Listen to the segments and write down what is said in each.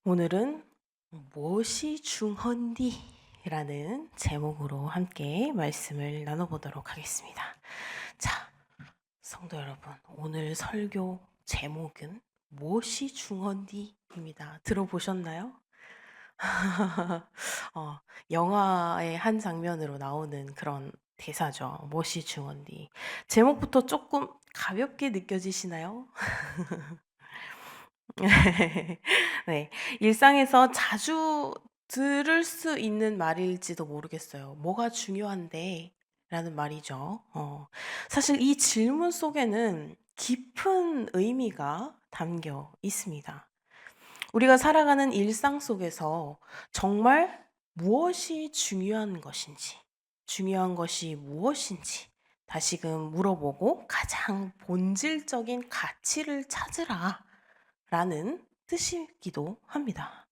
오늘은 무엇이 중헌디? 라는 제목으로 함께 말씀을 나눠보도록 하겠습니다. 자, 성도 여러분, 오늘 설교 제목은 무엇이 중헌디? 입니다. 들어보셨나요? 어, 영화의 한 장면으로 나오는 그런 대사죠. 무엇이 중헌디? 제목부터 조금 가볍게 느껴지시나요? 네. 일상에서 자주 들을 수 있는 말일지도 모르겠어요. "뭐가 중요한데?" 라는 말이죠. 사실 이 질문 속에는 깊은 의미가 담겨 있습니다. 우리가 살아가는 일상 속에서 정말 무엇이 중요한 것인지, 중요한 것이 무엇인지 다시금 물어보고 가장 본질적인 가치를 찾으라. 라는 뜻이기도 합니다.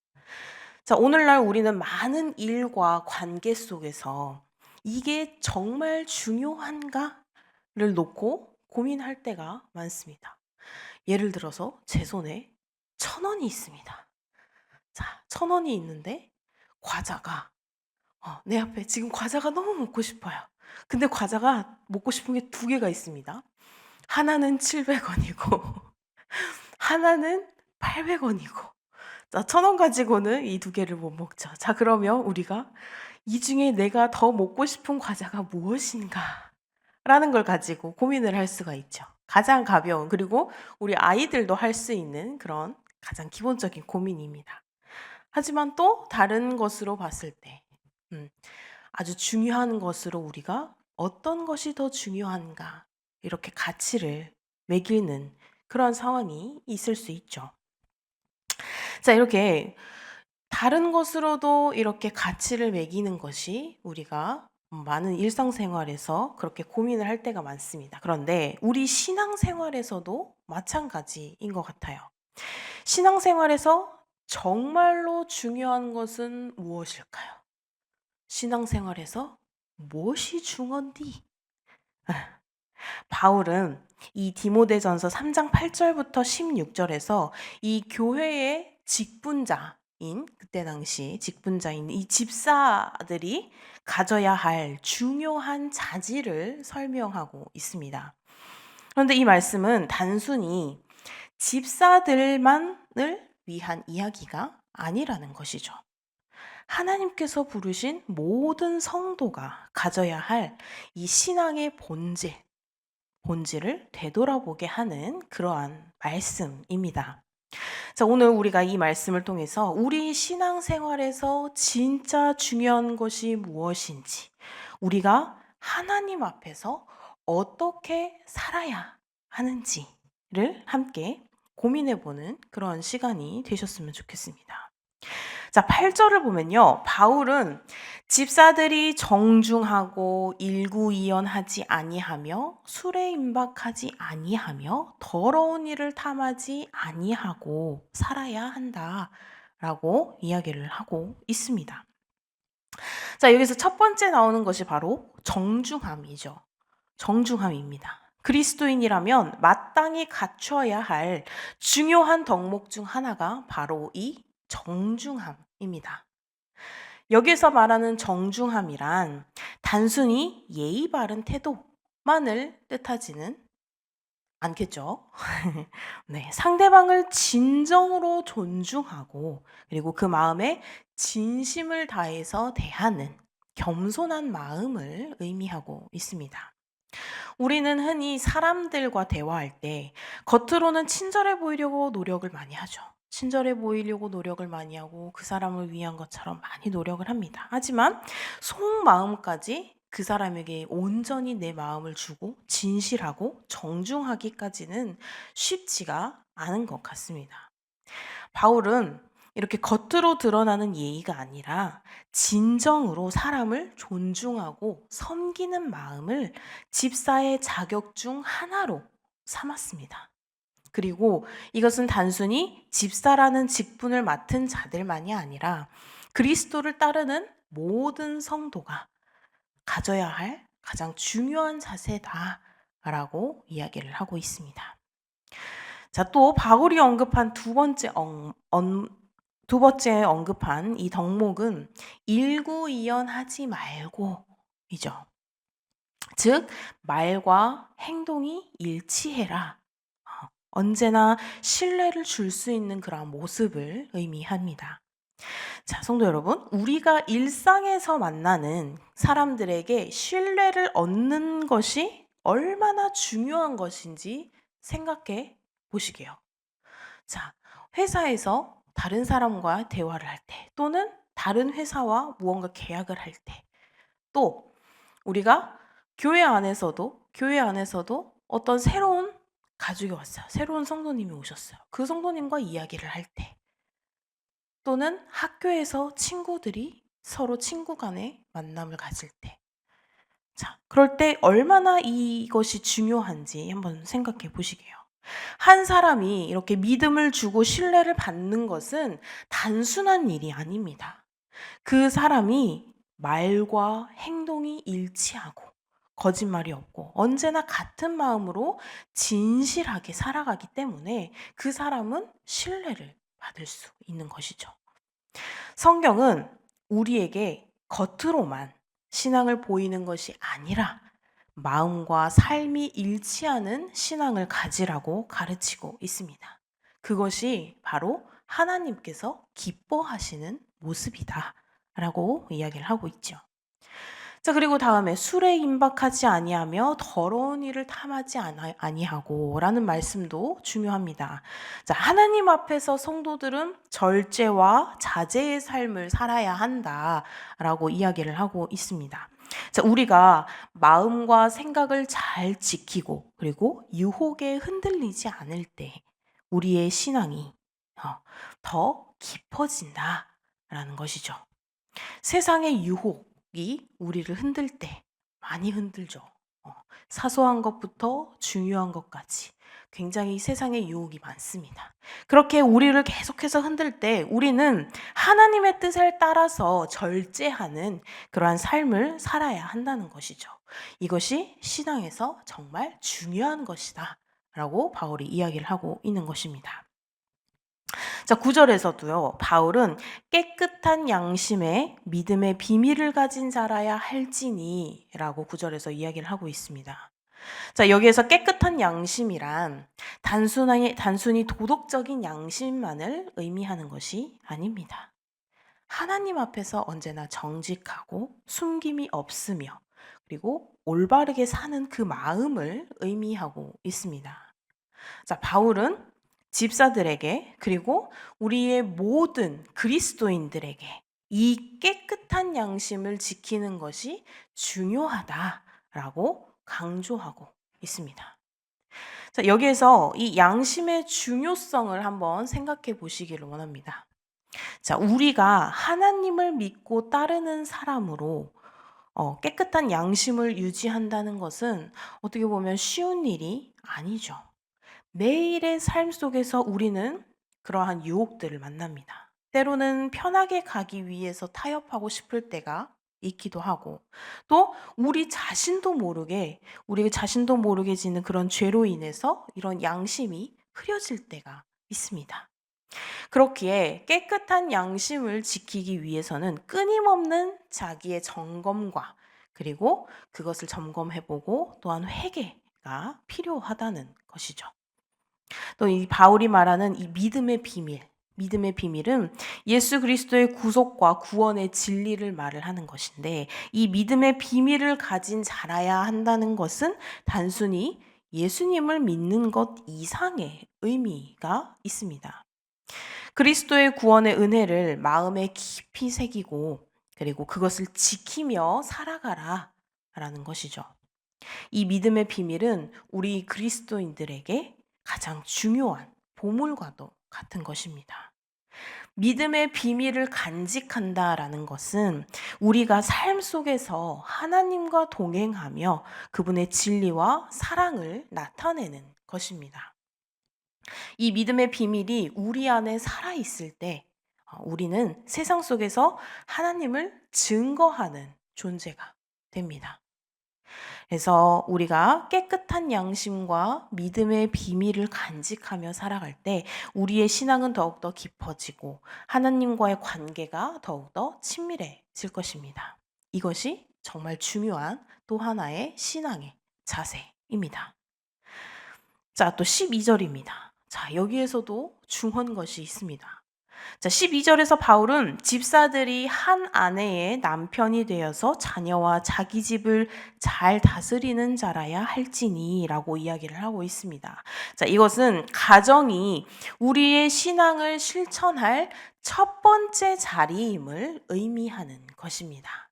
자, 오늘날 우리는 많은 일과 관계 속에서 '이게 정말 중요한가?'를 놓고 고민할 때가 많습니다. 예를 들어서 제 손에 1,000원이 있습니다. 자, 1,000원이 있는데 과자가 내 앞에 지금 과자가 너무 먹고 싶어요. 근데 과자가 먹고 싶은 게 2 개가 있습니다. 하나는 700원이고 하나는 800원이고. 자, 1,000원 가지고는 이 2 개를 못 먹죠. 자, 그러면 우리가 '이 중에 내가 더 먹고 싶은 과자가 무엇인가?'라는 걸 가지고 고민을 할 수가 있죠. 가장 가벼운, 그리고 우리 아이들도 할 수 있는 그런 가장 기본적인 고민입니다. 하지만 또 다른 것으로 봤을 때 아주 중요한 것으로 우리가 '어떤 것이 더 중요한가?' 이렇게 가치를 매기는 그런 상황이 있을 수 있죠. 자, 이렇게 다른 것으로도 이렇게 가치를 매기는 것이 우리가 많은 일상생활에서 그렇게 고민을 할 때가 많습니다. 그런데 우리 신앙생활에서도 마찬가지인 것 같아요. 신앙생활에서 정말로 중요한 것은 무엇일까요? 신앙생활에서 무엇이 중헌디? 바울은 이 디모데전서 3장 8 절부터 16 절에서 이 교회의 직분자인, 그때 당시 직분자인 이 집사들이 가져야 할 중요한 자질을 설명하고 있습니다. 그런데 이 말씀은 단순히 집사들만을 위한 이야기가 아니라는 것이죠. 하나님께서 부르신 모든 성도가 가져야 할 이 신앙의 본질을 되돌아보게 하는 그러한 말씀입니다. 자, 오늘 우리가 이 말씀을 통해서 우리 신앙생활에서 진짜 중요한 것이 무엇인지, 우리가 하나님 앞에서 어떻게 살아야 하는지를 함께 고민해 보는 그런 시간이 되셨으면 좋겠습니다. 자, 8 절을 보면요. 바울은 집사들이 정중하고 일구이연하지 아니하며 술에 임박하지 아니하며 더러운 일을 탐하지 아니하고 살아야 한다라고 이야기를 하고 있습니다. 자, 여기서 첫 번째 나오는 것이 바로 정중함이죠. 정중함입니다. 그리스도인이라면 마땅히 갖춰야 할 중요한 덕목 중 하나가 바로 이 정중함입니다. 여기서 말하는 정중함이란 단순히 예의 바른 태도만을 뜻하지는 않겠죠. 네, 상대방을 진정으로 존중하고 그리고 그 마음에 진심을 다해서 대하는 겸손한 마음을 의미하고 있습니다. 우리는 흔히 사람들과 대화할 때 겉으로는 친절해 보이려고 노력을 많이 하죠. 친절해 보이려고 노력을 많이 하고 그 사람을 위한 것처럼 많이 노력을 합니다. 하지만 속마음까지 그 사람에게 온전히 내 마음을 주고 진실하고 정중하기까지는 쉽지가 않은 것 같습니다. 바울은 이렇게 겉으로 드러나는 예의가 아니라 진정으로 사람을 존중하고 섬기는 마음을 집사의 자격 중 하나로 삼았습니다. 그리고 이것은 단순히 집사라는 직분을 맡은 자들만이 아니라 그리스도를 따르는 모든 성도가 가져야 할 가장 중요한 자세다라고 이야기를 하고 있습니다. 자, 또 바울이 언급한 두 번째 두 번째 언급한 이 덕목은 일구이연하지 말고이죠. 즉 말과 행동이 일치해라. 언제나 신뢰를 줄 수 있는 그런 모습을 의미합니다. 자, 성도 여러분, 우리가 일상에서 만나는 사람들에게 신뢰를 얻는 것이 얼마나 중요한 것인지 생각해 보시게요. 자, 회사에서 다른 사람과 대화를 할 때, 또는 다른 회사와 무언가 계약을 할 때, 또 우리가 교회 안에서도 어떤 새로운 가족이 왔어요. 새로운 성도님이 오셨어요. 그 성도님과 이야기를 할 때, 또는 학교에서 친구들이 서로 친구 간의 만남을 가질 때, 자, 그럴 때 얼마나 이것이 중요한지 한번 생각해 보시게요. 한 사람이 이렇게 믿음을 주고 신뢰를 받는 것은 단순한 일이 아닙니다. 그 사람이 말과 행동이 일치하고 거짓말이 없고 언제나 같은 마음으로 진실하게 살아가기 때문에 그 사람은 신뢰를 받을 수 있는 것이죠. 성경은 우리에게 겉으로만 신앙을 보이는 것이 아니라 마음과 삶이 일치하는 신앙을 가지라고 가르치고 있습니다. 그것이 바로 하나님께서 기뻐하시는 모습이다 라고 이야기를 하고 있죠. 자, 그리고 다음에 술에 임박하지 아니하며 더러운 일을 탐하지 아니하고 라는 말씀도 중요합니다. 자, 하나님 앞에서 성도들은 절제와 자제의 삶을 살아야 한다라고 이야기를 하고 있습니다. 자, 우리가 마음과 생각을 잘 지키고 그리고 유혹에 흔들리지 않을 때 우리의 신앙이 더 깊어진다라는 것이죠. 세상의 유혹이 우리를 흔들 때 많이 흔들죠. 사소한 것부터 중요한 것까지 굉장히 세상의 유혹이 많습니다. 그렇게 우리를 계속해서 흔들 때 우리는 하나님의 뜻을 따라서 절제하는 그러한 삶을 살아야 한다는 것이죠. 이것이 신앙에서 정말 중요한 것이다 라고 바울이 이야기를 하고 있는 것입니다. 자, 9절에서도요. 바울은 깨끗한 양심에 믿음의 비밀을 가진 자라야 할지니라고 9절에서 이야기를 하고 있습니다. 자, 여기에서 깨끗한 양심이란 단순히 도덕적인 양심만을 의미하는 것이 아닙니다. 하나님 앞에서 언제나 정직하고 숨김이 없으며 그리고 올바르게 사는 그 마음을 의미하고 있습니다. 자, 바울은 집사들에게 그리고 우리의 모든 그리스도인들에게 이 깨끗한 양심을 지키는 것이 중요하다라고 강조하고 있습니다. 자, 여기에서 이 양심의 중요성을 한번 생각해 보시기를 원합니다. 자, 우리가 하나님을 믿고 따르는 사람으로 깨끗한 양심을 유지한다는 것은 어떻게 보면 쉬운 일이 아니죠. 매일의 삶 속에서 우리는 그러한 유혹들을 만납니다. 때로는 편하게 가기 위해서 타협하고 싶을 때가 있기도 하고, 또 우리 자신도 모르게 지는 그런 죄로 인해서 이런 양심이 흐려질 때가 있습니다. 그렇기에 깨끗한 양심을 지키기 위해서는 끊임없는 자기의 점검과 그리고 그것을 점검해보고 또한 회개가 필요하다는 것이죠. 또 이 바울이 말하는 이 믿음의 비밀은 예수 그리스도의 구속과 구원의 진리를 말을 하는 것인데 이 믿음의 비밀을 가진 자라야 한다는 것은 단순히 예수님을 믿는 것 이상의 의미가 있습니다. 그리스도의 구원의 은혜를 마음에 깊이 새기고 그리고 그것을 지키며 살아가라 라는 것이죠. 이 믿음의 비밀은 우리 그리스도인들에게 가장 중요한 보물과도 같은 것입니다. 믿음의 비밀을 간직한다라는 것은 우리가 삶 속에서 하나님과 동행하며 그분의 진리와 사랑을 나타내는 것입니다. 이 믿음의 비밀이 우리 안에 살아있을 때 우리는 세상 속에서 하나님을 증거하는 존재가 됩니다. 그래서 우리가 깨끗한 양심과 믿음의 비밀을 간직하며 살아갈 때 우리의 신앙은 더욱더 깊어지고 하나님과의 관계가 더욱더 친밀해질 것입니다. 이것이 정말 중요한 또 하나의 신앙의 자세입니다. 자, 또 12절입니다. 자, 여기에서도 중요한 것이 있습니다. 자, 12절에서 바울은 집사들이 한 아내의 남편이 되어서 자녀와 자기 집을 잘 다스리는 자라야 할지니 라고 이야기를 하고 있습니다. 자, 이것은 가정이 우리의 신앙을 실천할 첫 번째 자리임을 의미하는 것입니다.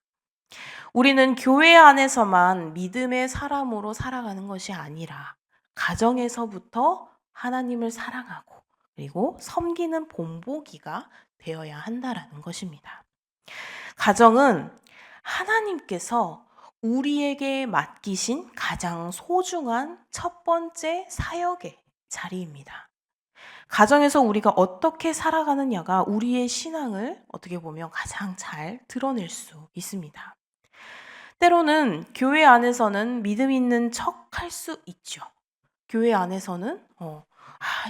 우리는 교회 안에서만 믿음의 사람으로 살아가는 것이 아니라 가정에서부터 하나님을 사랑하고 그리고 섬기는 본보기가 되어야 한다라는 것입니다. 가정은 하나님께서 우리에게 맡기신 가장 소중한 첫 번째 사역의 자리입니다. 가정에서 우리가 어떻게 살아가느냐가 우리의 신앙을 어떻게 보면 가장 잘 드러낼 수 있습니다. 때로는 교회 안에서는 믿음 있는 척 할 수 있죠. 교회 안에서는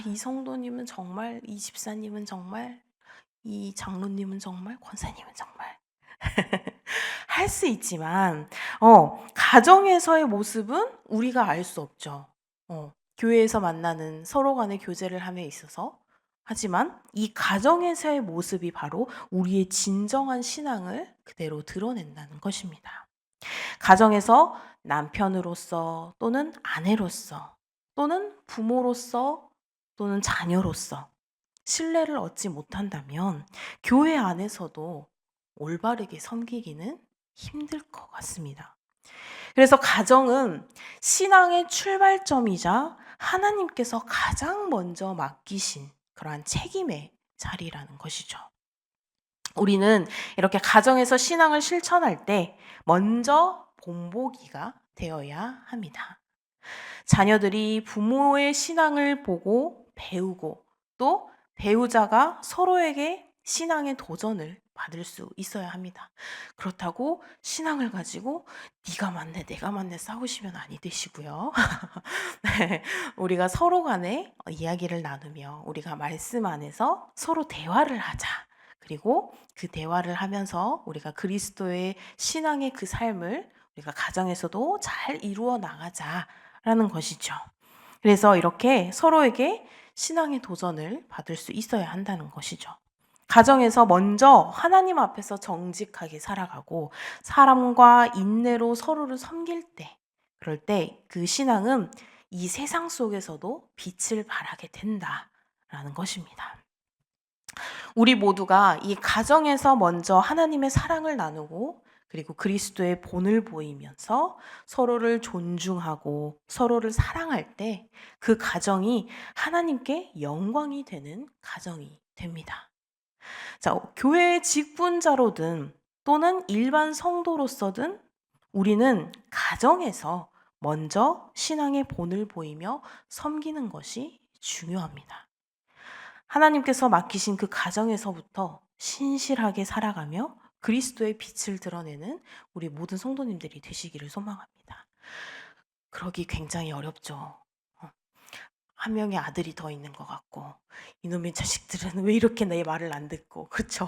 이 성도님은 정말, 이 집사님은 정말, 이 장로님은 정말, 권사님은 정말 할 수 있지만 가정에서의 모습은 우리가 알 수 없죠. 교회에서 만나는 서로 간의 교제를 함에 있어서 하지만 이 가정에서의 모습이 바로 우리의 진정한 신앙을 그대로 드러낸다는 것입니다. 가정에서 남편으로서 또는 아내로서 또는 부모로서 또는 자녀로서 신뢰를 얻지 못한다면 교회 안에서도 올바르게 섬기기는 힘들 것 같습니다. 그래서 가정은 신앙의 출발점이자 하나님께서 가장 먼저 맡기신 그러한 책임의 자리라는 것이죠. 우리는 이렇게 가정에서 신앙을 실천할 때 먼저 본보기가 되어야 합니다. 자녀들이 부모의 신앙을 보고 배우고 또 배우자가 서로에게 신앙의 도전을 받을 수 있어야 합니다. 그렇다고 신앙을 가지고 네가 맞네 내가 맞네 싸우시면 아니 되시고요. 네, 우리가 서로 간에 이야기를 나누며 우리가 말씀 안에서 서로 대화를 하자. 그리고 그 대화를 하면서 우리가 그리스도의 신앙의 그 삶을 우리가 가정에서도 잘 이루어 나가자라는 것이죠. 그래서 이렇게 서로에게 신앙의 도전을 받을 수 있어야 한다는 것이죠. 가정에서 먼저 하나님 앞에서 정직하게 살아가고 사람과 인내로 서로를 섬길 때, 그럴 때 그 신앙은 이 세상 속에서도 빛을 발하게 된다라는 것입니다. 우리 모두가 이 가정에서 먼저 하나님의 사랑을 나누고 그리고 그리스도의 본을 보이면서 서로를 존중하고 서로를 사랑할 때 그 가정이 하나님께 영광이 되는 가정이 됩니다. 자, 교회의 직분자로든 또는 일반 성도로서든 우리는 가정에서 먼저 신앙의 본을 보이며 섬기는 것이 중요합니다. 하나님께서 맡기신 그 가정에서부터 신실하게 살아가며 그리스도의 빛을 드러내는 우리 모든 성도님들이 되시기를 소망합니다. 그러기 굉장히 어렵죠. 한 명의 아들이 더 있는 것 같고 이놈의 자식들은 왜 이렇게 내 말을 안 듣고 그렇죠.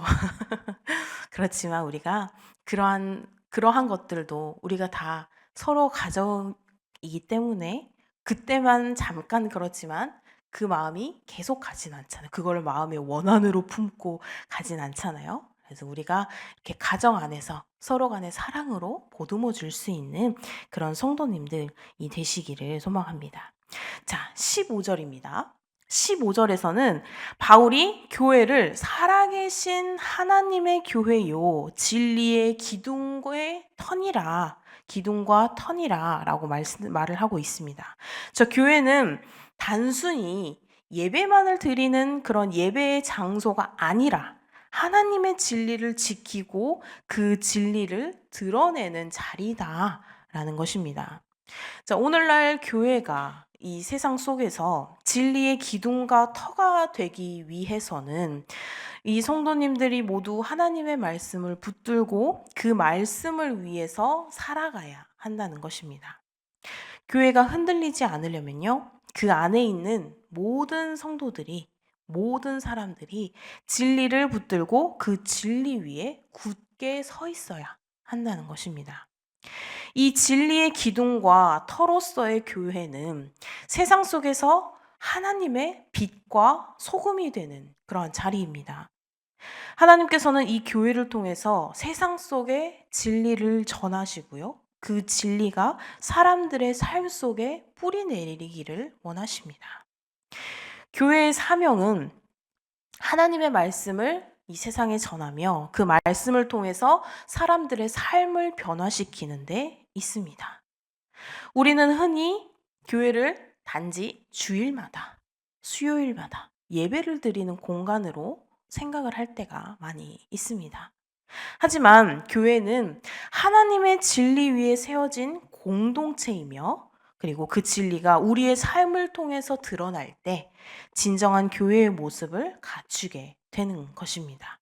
그렇지만 우리가 그러한 것들도 우리가 다 서로 가정이기 때문에 그때만 잠깐 그렇지만 그 마음이 계속 가진 않잖아요. 그걸 마음의 원한으로 품고 가진 않잖아요. 그래서 우리가 이렇게 가정 안에서 서로 간의 사랑으로 보듬어 줄 수 있는 그런 성도님들이 되시기를 소망합니다. 자, 15절입니다. 15절에서는 바울이 교회를 살아계신 하나님의 교회요 진리의 기둥과 터니라 라고 말을 하고 있습니다. 저 교회는 단순히 예배만을 드리는 그런 예배의 장소가 아니라 하나님의 진리를 지키고 그 진리를 드러내는 자리다라는 것입니다. 자, 오늘날 교회가 이 세상 속에서 진리의 기둥과 터가 되기 위해서는 이 성도님들이 모두 하나님의 말씀을 붙들고 그 말씀을 위해서 살아가야 한다는 것입니다. 교회가 흔들리지 않으려면요, 그 안에 있는 모든 성도들이, 모든 사람들이 진리를 붙들고 그 진리 위에 굳게 서 있어야 한다는 것입니다. 이 진리의 기둥과 터로서의 교회는 세상 속에서 하나님의 빛과 소금이 되는 그러한 자리입니다. 하나님께서는 이 교회를 통해서 세상 속에 진리를 전하시고요, 그 진리가 사람들의 삶 속에 뿌리 내리기를 원하십니다. 교회의 사명은 하나님의 말씀을 이 세상에 전하며 그 말씀을 통해서 사람들의 삶을 변화시키는 데 있습니다. 우리는 흔히 교회를 단지 주일마다, 수요일마다 예배를 드리는 공간으로 생각을 할 때가 많이 있습니다. 하지만 교회는 하나님의 진리 위에 세워진 공동체이며, 그리고 그 진리가 우리의 삶을 통해서 드러날 때 진정한 교회의 모습을 갖추게 되는 것입니다.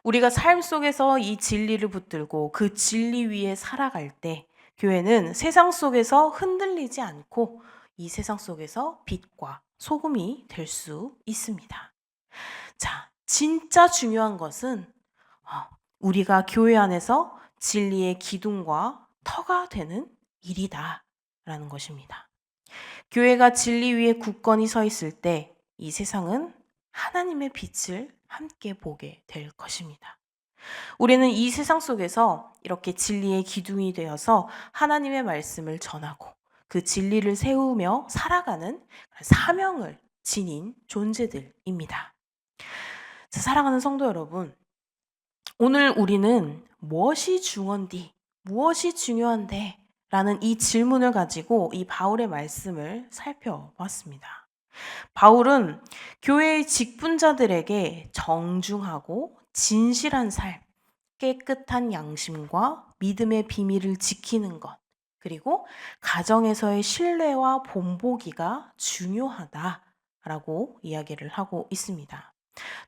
우리가 삶 속에서 이 진리를 붙들고 그 진리 위에 살아갈 때 교회는 세상 속에서 흔들리지 않고 이 세상 속에서 빛과 소금이 될 수 있습니다. 자, 진짜 중요한 것은 우리가 교회 안에서 진리의 기둥과 터가 되는 일이다라는 것입니다. 교회가 진리 위에 굳건히 서 있을 때 이 세상은 하나님의 빛을 함께 보게 될 것입니다. 우리는 이 세상 속에서 이렇게 진리의 기둥이 되어서 하나님의 말씀을 전하고 그 진리를 세우며 살아가는 사명을 지닌 존재들입니다. 자, 사랑하는 성도 여러분, 오늘 우리는 무엇이 중요한디, 무엇이 중요한데? 라는 이 질문을 가지고 이 바울의 말씀을 살펴봤습니다. 바울은 교회의 직분자들에게 정중하고 진실한 삶, 깨끗한 양심과 믿음의 비밀을 지키는 것, 그리고 가정에서의 신뢰와 본보기가 중요하다라고 이야기를 하고 있습니다.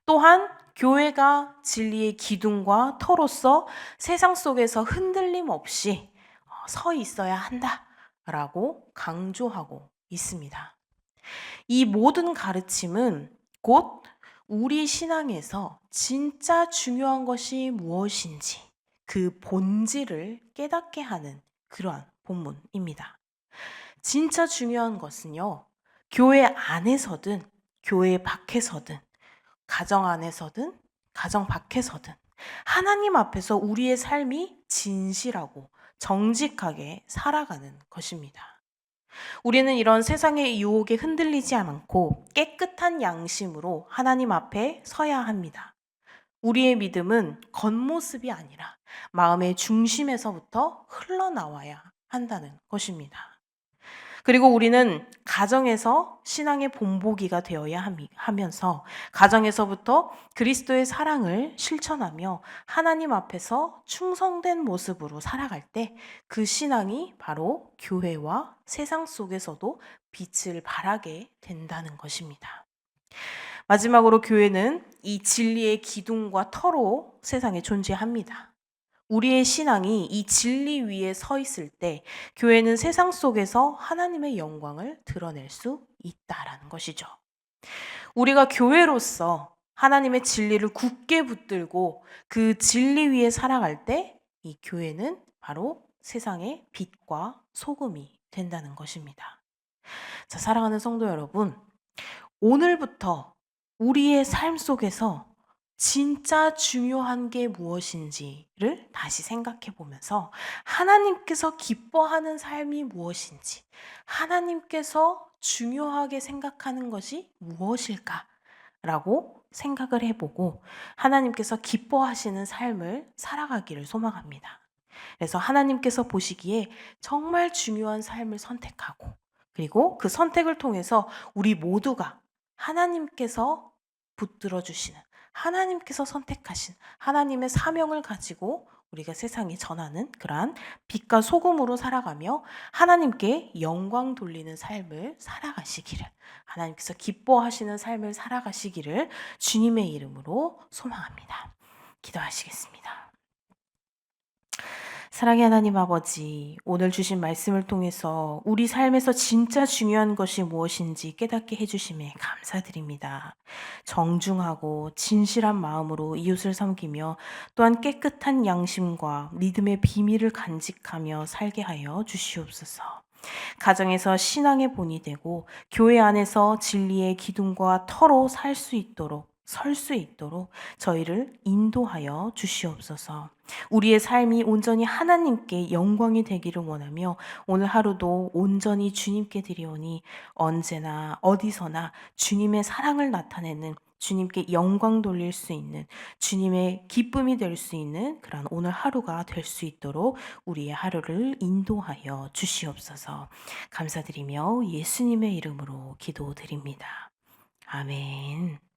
또한 교회가 진리의 기둥과 터로서 세상 속에서 흔들림 없이 서 있어야 한다라고 강조하고 있습니다. 이 모든 가르침은 곧 우리 신앙에서 진짜 중요한 것이 무엇인지 그 본질을 깨닫게 하는 그러한 본문입니다. 진짜 중요한 것은요, 교회 안에서든 교회 밖에서든 가정 안에서든 가정 밖에서든 하나님 앞에서 우리의 삶이 진실하고 정직하게 살아가는 것입니다. 우리는 이런 세상의 유혹에 흔들리지 않고 깨끗한 양심으로 하나님 앞에 서야 합니다. 우리의 믿음은 겉모습이 아니라 마음의 중심에서부터 흘러나와야 한다는 것입니다. 그리고 우리는 가정에서 신앙의 본보기가 되어야 하면서 가정에서부터 그리스도의 사랑을 실천하며 하나님 앞에서 충성된 모습으로 살아갈 때 그 신앙이 바로 교회와 세상 속에서도 빛을 발하게 된다는 것입니다. 마지막으로 교회는 이 진리의 기둥과 터로 세상에 존재합니다. 우리의 신앙이 이 진리 위에 서 있을 때 교회는 세상 속에서 하나님의 영광을 드러낼 수 있다라는 것이죠. 우리가 교회로서 하나님의 진리를 굳게 붙들고 그 진리 위에 살아갈 때 이 교회는 바로 세상의 빛과 소금이 된다는 것입니다. 자, 사랑하는 성도 여러분, 오늘부터 우리의 삶 속에서 진짜 중요한 게 무엇인지를 다시 생각해 보면서 하나님께서 기뻐하는 삶이 무엇인지, 하나님께서 중요하게 생각하는 것이 무엇일까라고 생각을 해보고 하나님께서 기뻐하시는 삶을 살아가기를 소망합니다. 그래서 하나님께서 보시기에 정말 중요한 삶을 선택하고, 그리고 그 선택을 통해서 우리 모두가 하나님께서 붙들어 주시는, 하나님께서 선택하신 하나님의 사명을 가지고 우리가 세상에 전하는 그러한 빛과 소금으로 살아가며 하나님께 영광 돌리는 삶을 살아가시기를, 하나님께서 기뻐하시는 삶을 살아가시기를 주님의 이름으로 소망합니다. 기도하시겠습니다. 사랑의 하나님 아버지, 오늘 주신 말씀을 통해서 우리 삶에서 진짜 중요한 것이 무엇인지 깨닫게 해주심에 감사드립니다. 정중하고 진실한 마음으로 이웃을 섬기며 또한 깨끗한 양심과 믿음의 비밀을 간직하며 살게 하여 주시옵소서. 가정에서 신앙의 본이 되고 교회 안에서 진리의 기둥과 터로 살 수 있도록 설 수 있도록 저희를 인도하여 주시옵소서. 우리의 삶이 온전히 하나님께 영광이 되기를 원하며 오늘 하루도 온전히 주님께 드리오니 언제나 어디서나 주님의 사랑을 나타내는 주님께 영광 돌릴 수 있는 주님의 기쁨이 될 수 있는 그런 오늘 하루가 될 수 있도록 우리의 하루를 인도하여 주시옵소서. 감사드리며 예수님의 이름으로 기도드립니다. 아멘.